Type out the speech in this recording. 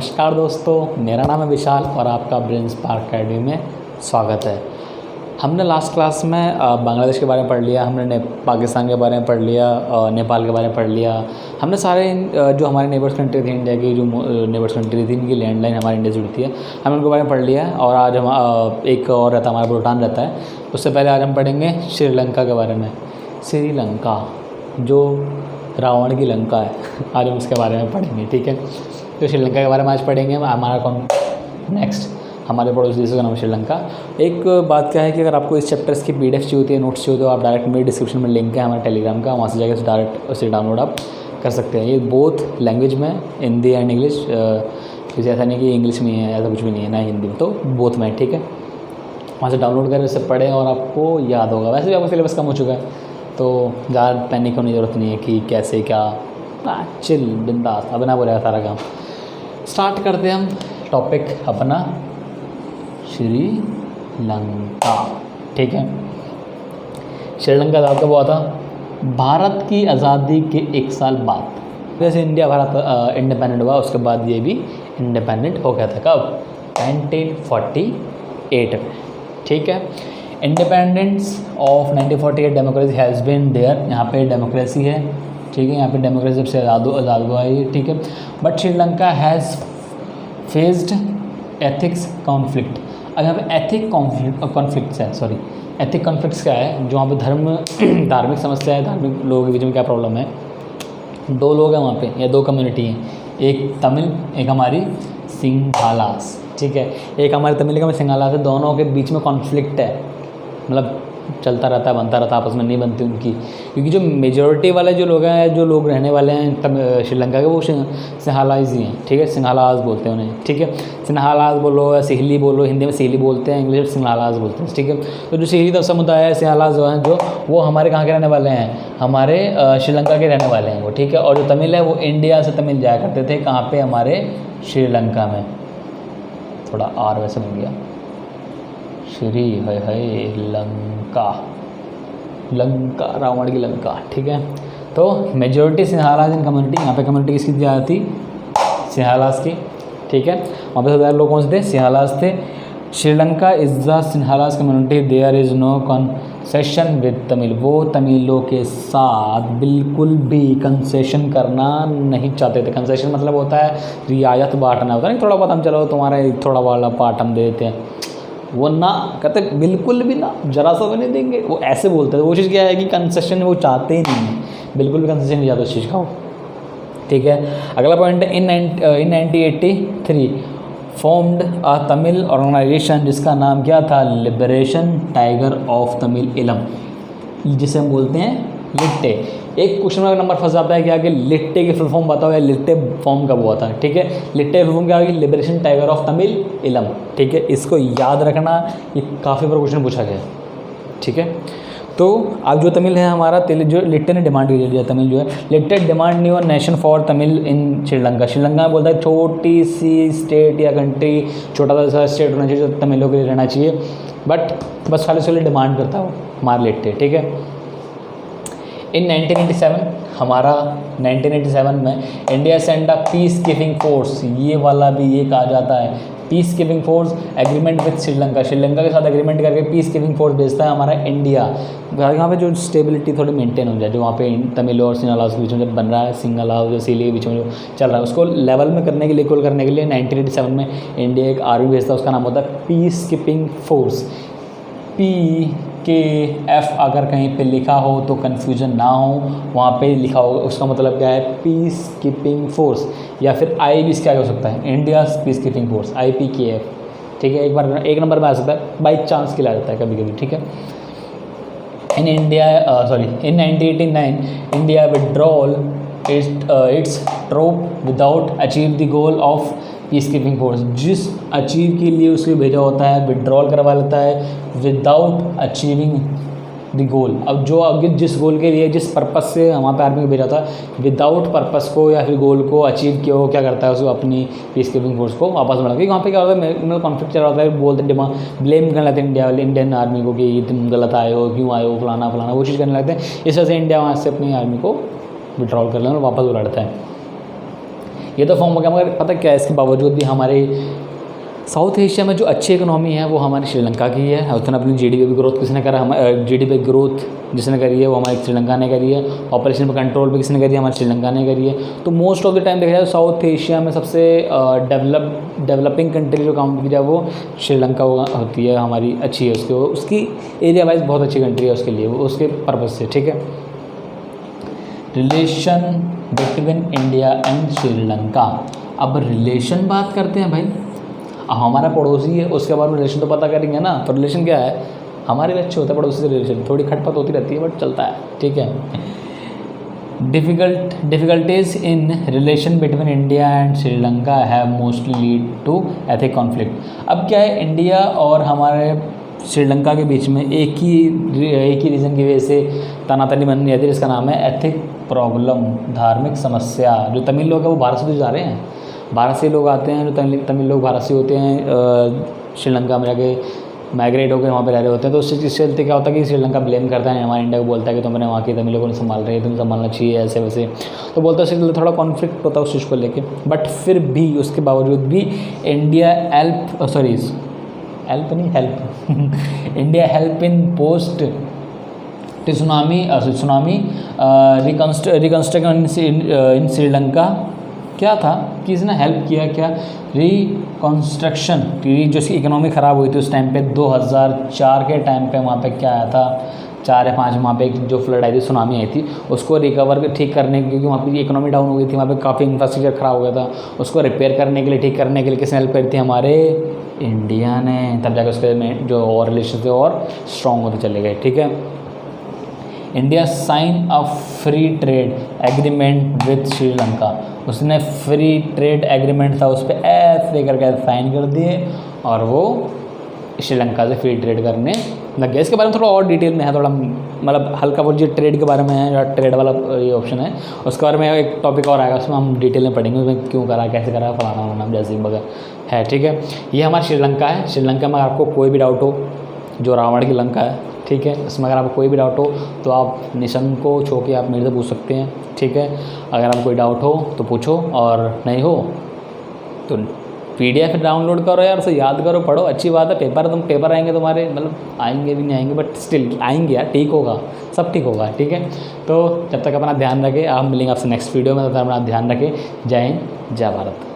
नमस्कार दोस्तों, मेरा नाम है विशाल और आपका ब्रेन स्पार्क अकेडमी में स्वागत है। हमने लास्ट क्लास में बांग्लादेश के बारे में पढ़ लिया, हमने पाकिस्तान के बारे में पढ़ लिया, नेपाल के बारे में पढ़ लिया। हमने सारे जो हमारे नेबर्स कंट्री थी, इंडिया की जो नेबर्स कंट्री थी, इनकी लैंडलाइन हमारे इंडिया से जुड़ती है, हमने उनके बारे में पढ़ लिया। और आज हम एक और रहता है, हमारा भूटान रहता है। उससे पहले आज हम पढ़ेंगे श्रीलंका के बारे में। श्रीलंका जो रावण की लंका है, आज हम उसके बारे में पढ़ेंगे, ठीक है। तो श्रीलंका के बारे में आज पढ़ेंगे। हमारा नेक्स्ट हमारे पड़ोसी देशों का नाम श्रीलंका। एक बात क्या है कि अगर आपको इस चैप्टर्स की PDF चाहिए होती है, नोट्स चाहिए, तो आप डायरेक्ट मेरे डिस्क्रिप्शन में लिंक है हमारे टेलीग्राम का, वहाँ से जाकर डायरेक्ट उसे डाउनलोड आप कर सकते हैं। ये बोथ लैंग्वेज में, हिंदी एंड इंग्लिश। कुछ ऐसा नहीं कि इंग्लिश में है, ऐसा कुछ भी नहीं है, ना हिंदी में, तो बोथ में, ठीक है। वहाँ से डाउनलोड करें, उससे पढ़ें और आपको याद होगा। वैसे भी आपका सिलेबस कम हो चुका है, तो ज़्यादा पैनिक होने की ज़रूरत नहीं है कि कैसे क्या, चिल बिंदास अपना बोलेगा सारा काम। स्टार्ट करते हैं हम टॉपिक अपना, श्रीलंका, ठीक है। श्रीलंका आज़ाद कब हुआ था? भारत की आज़ादी के 1 साल बाद। जैसे इंडिया भारत इंडिपेंडेंट हुआ, उसके बाद ये भी इंडिपेंडेंट हो गया था। कब? 1948 में, ठीक है। Independence of 1948 democracy has been there. यहाँ पे डेमोक्रेसी है, ठीक है। यहाँ पे डेमोक्रेसी जब से आज़ाद हुआ है, ठीक है। But Sri Lanka has faced ethics conflict. अब यहाँ पे एथिक कॉन्फ्लिक्ट्स है, सॉरी एथिक कॉन्फ्लिक्ट्स क्या है? जो वहाँ पे धार्मिक समस्या है, धार्मिक लोगों के बीच में क्या प्रॉब्लम है? 2 लोग हैं वहाँ पे, या 2 कम्युनिटी हैं, एक तमिल, एक हमारी सिंघालास, ठीक है। एक हमारे तमिल, एक हमारे सिंघालास है। दोनों के बीच में कॉन्फ्लिक्ट है, मतलब चलता रहता है, बनता रहता है, आपस में नहीं बनती उनकी। क्योंकि जो मेजॉरिटी वाले जो लोग हैं, जो लोग रहने वाले हैं श्रीलंका के, वो सिंघालास ही हैं, ठीक है। सिंघालास बोलते हैं उन्हें, ठीक है। सिंघालास बोलो या सिहली बोलो, हिंदी में सिहली बोलते हैं, इंग्लिश में सिंघालास बोलते हैं, ठीक है। तो जो सिहली तब समुदाय है, सिंघालास जो हैं, जो वो हमारे कहाँ के रहने वाले हैं? हमारे श्रीलंका के रहने वाले हैं वो, ठीक है। और जो तमिल है, वो इंडिया से तमिल जाया करते थे, कहाँ पे? हमारे श्रीलंका में। थोड़ा आर वैसे बन गया, श्री है लंका, लंका रावण की लंका, ठीक है। तो मेजॉरिटी सिंघालास इन कम्युनिटी, यहाँ पे कम्युनिटी किसकी ज़्यादा थी? सिंघालास की, ठीक है। वहाँ पे ज़्यादा लोग कौन से थे? सिंघालास थे। Sri Lanka is the Sinhalas community, there is no concession with Tamil. वो तमिलों के साथ बिल्कुल भी कंसेशन करना नहीं चाहते थे। कंसेशन मतलब होता है रियायत बांटना, होता है नहीं, थोड़ा बहुत हम चलो तुम्हारा थोड़ा वाला पार्ट हम दे देते हैं, वो ना कहते, बिल्कुल भी ना, जरा सा भी नहीं देंगे। वो ऐसे बोलते हैं। वो चीज़ क्या है कि कंसेशन वो चाहते ही नहीं है, बिल्कुल भी कंसेशन नहीं चाहते उस चीज़ का वो, ठीक है। अगला पॉइंट है, इन 1983 फॉर्म्ड अ तमिल ऑर्गेनाइजेशन, जिसका नाम क्या था? लिबरेशन टाइगर ऑफ तमिल इलम, जिसे हम बोलते हैं लिट्टे। एक क्वेश्चन का नंबर फंस जाता है क्या कि लिट्टे की फुल फॉर्म बताओ, या लिट्टे फॉर्म कब हुआ था, ठीक है। लिट्टे फुल फॉर्म क्या होगी? लिबरेशन टाइगर ऑफ तमिल इलम, ठीक है। इसको याद रखना, ये काफ़ी बार क्वेश्चन पूछा गया, ठीक है। तो अब जो तमिल है हमारा, जो लिट्टे ने डिमांड की है, तमिल जो है, LTTE demand new nation for Tamil in Sri Lanka. Sri Lanka में बोलता है छोटी सी स्टेट या कंट्री, छोटा सा स्टेट होना चाहिए जो तमिलों के लिए रहना चाहिए, बट बस खाली उसके लिए डिमांड करता है वो हमारे लिट्टे, ठीक है। इन 1987 हमारा 1987 में India send a piece keeping force, ये वाला भी ये कहा जाता है piece keeping force agreement with Sri Lanka. Sri Lanka के साथ एग्रीमेंट करके पीस कीपिंग फोर्स भेजता है हमारा इंडिया, यहाँ पे जो स्टेबिलिटी थोड़ी मेंटेन हो जाए, जो वहाँ पे तमिल और सिंघालास के बीच में जब बन रहा है, सिंघालास और सीली के बीच में जो चल रहा है, उसको लेवल में करने के लिए, इक्वल करने के लिए 1987 में इंडिया एक आर्मी भेजता है, उसका नाम होता है पीस कीपिंग फोर्स। PKF अगर कहीं पे लिखा हो तो कन्फ्यूजन ना हो, वहाँ पे लिखा हो, उसका मतलब क्या है? पीस कीपिंग फोर्स, या फिर आई भी इसका क्या हो सकता है? India piece keeping force, IPKF, ठीक है। एक बार एक नंबर में आ सकता है, बाई चांस के लिए आ जाता है कभी कभी, ठीक है। In 1989 India withdrawal its troop without achieve the goal of peace keeping force. जिस अचीव के लिए उसको भेजा होता है, विड्रॉल करवा लेता है विदाउट अचीविंग द गोल। अब जो आगे जिस गोल के लिए, जिस पर्पस से वहाँ पे आर्मी को भेजा था, विदाउट पर्पस को या फिर गोल को अचीव किया, वो क्या करता है? उसको अपनी पीस कीपिंग फोर्स को वापस बढ़ा, क्योंकि वहाँ पे क्या होता है? इंटरनल कॉन्फ्लिक्ट चल रहा होता है, बोलते डिमांड ब्लेम करने लगते हैं इंडिया वाले इंडियन आर्मी को कि तुम गलत आए हो, क्यों आए हो, फलाना फलाना, वो चीज़ करने लगते हैं। इस वजह से इंडिया वहाँ से अपनी आर्मी को विड्रॉल कर लेना और वापस बुलाता है। ये तो फॉर्म हो गया, मगर पता क्या है, इसके बावजूद भी हमारे साउथ एशिया में जो अच्छी इकोनॉमी है वो हमारी श्रीलंका की है। उसने अपनी जीडीपी की ग्रोथ किसने करा, हम जीडीपी ग्रोथ जिसने करी है वो हमारी श्रीलंका ने करी है। पॉपुलेशन पर कंट्रोल भी किसने करी है, हमारी श्रीलंका ने करी है। तो मोस्ट ऑफ द टाइम देखा जाए साउथ एशिया में सबसे डेवलपिंग कंट्री जो काउंट की जाए वो श्रीलंका होती है, हमारी अच्छी है उसकी एरिया वाइज बहुत अच्छी कंट्री है उसके लिए, वो उसके पर्पज़ से, ठीक है। Relation between India and Sri Lanka. अब रिलेशन बात करते हैं भाई, अब हमारा पड़ोसी है उसके बारे में रिलेशन तो पता करेंगे ना। तो रिलेशन क्या है, हमारे भी अच्छे होता है पड़ोसी से रिलेशन, थोड़ी खटपट होती रहती है बट चलता है, ठीक है। Difficulties in relation between India and Sri Lanka have mostly lead to ethic conflict. अब क्या है, इंडिया और हमारे श्रीलंका के बीच में एक ही रीज़न की वजह से तनातनी बननी रहती है, जिसका नाम है एथिक प्रॉब्लम, धार्मिक समस्या। जो तमिल लोग हैं वो भारत से तो जा रहे हैं, भारत से लोग आते हैं, जो तमिल लोग भारत से होते हैं, श्रीलंका में जाके माइग्रेट होकर वहाँ पे रह रहे होते हैं। तो उससे चलते क्या होता है कि श्रीलंका ब्लेम करता है हमारे इंडिया को, बोलता है कि तुमने वहाँ के तमिल लोगों को संभाल रहे हैं, तुम संभालना चाहिए ऐसे वैसे। तो बोलता है उससे थोड़ा कॉन्फ्लिक्ट होता है उस चीज़ को लेके। बट फिर भी उसके बावजूद भी India India help in post tsunami reconstruction in Sri Lanka. क्या था कि इसने हेल्प किया, क्या रिकंस्ट्रक्शन की जो इसकी इकोनॉमी ख़राब हुई थी उस टाइम पे 2004 के टाइम पे वहाँ पे क्या आया था, 4 या 5 वहाँ पे जो फ्लड आई थी, सुनामी आई थी, उसको रिकवर ठीक करने, क्योंकि वहाँ पे इकोनॉमी डाउन हो गई थी, वहाँ पे काफ़ी इंफ्रास्ट्रक्चर ख़राब हो गया था, उसको रिपेयर करने के लिए, ठीक करने के लिए किसने हेल्प करी थी, हमारे इंडिया ने। तब जाकर उसके में जो और रिलेशन थे और स्ट्रॉन्ग होते चले गए, ठीक है। India sign a free trade agreement with Sri Lanka. उसने फ्री ट्रेड एग्रीमेंट था उस पर ऐसे करके साइन कर दिए और वो श्रीलंका से फ्री ट्रेड करने लग गया। इसके बारे में थोड़ा और डिटेल में है, थोड़ा मतलब हल्का बहुत जो ट्रेड के बारे में है, या ट्रेड वाला ये ऑप्शन है, उसके बारे में एक टॉपिक और आएगा, उसमें हम डिटेल में पढ़ेंगे उसमें क्यों करा, कैसे करा, फलाना वाना जैसे वगैरह है, ठीक है। ये हमारा श्रीलंका है। श्रीलंका में आपको कोई भी डाउट हो, जो रावण की लंका है, ठीक है, इसमें अगर आपको कोई भी डाउट हो तो आप निसंकोच होकर आप मेरे से पूछ सकते हैं, ठीक है। अगर आपको कोई डाउट हो तो पूछो, और नहीं हो तो PDF डाउनलोड करो यार, उसे याद करो, पढ़ो, अच्छी बात है। पेपर आएंगे तुम्हारे, मतलब आएंगे भी नहीं आएंगे बट स्टिल आएंगे यार, ठीक होगा, सब ठीक होगा, ठीक है। तो जब तक अपना ध्यान रखें, आप मिलेंगे आपसे नेक्स्ट वीडियो में, तब तक अपना ध्यान रखें। जय हिंद, जय भारत।